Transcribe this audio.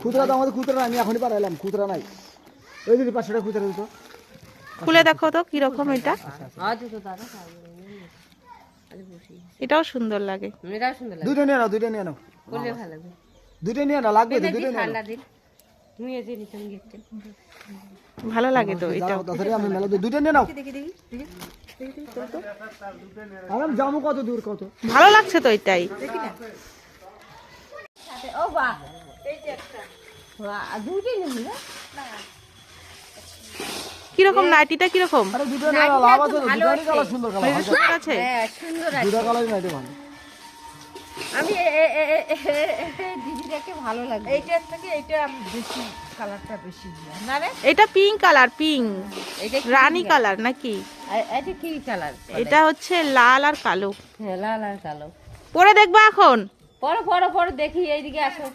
খুচরা তো আমাদের খুচরা আমি এখনই পারাইলাম, খুচরা নাই। ওই দিদি 500 টাকা খুচরা দিত। খুলে দেখো তো কিরকম এটা। এটাও সুন্দর লাগে। দুইটা নিয়ে নাও, দুইটা নিয়ে নাও, দুইটা নিয়ে নাও, লাগবে তো দুইটা নিয়ে নাও। ভালো লাগে তো এটা। আমি মেলা দুইটা নিয়ে নাও। আরাম যাবো কত দূর কত। ভালো লাগছে তো এটাই। কিরকম নাইটিটা কিরকম? আরে দুইটা নিয়ে নাও, লাভ আছে তো, দুইটারই কালার সুন্দর কালার। সুন্দর আছে। দুইটা কালারই নাইটি ভালো। আমি দিদিটাকে ভালো লাগে। এইটার থেকে এইটা আমি বেশি কালারটা বেশি না রে। এটা পিঙ্ক কালার, পিঙ্ক রানী কালার নাকি? এটা কি কালার? এটা হচ্ছে লাল আর কালো। হ্যাঁ, লাল আর কালো। পরে দেখবা এখন। পরে পরে পরে দেখি, এইদিকে আসো।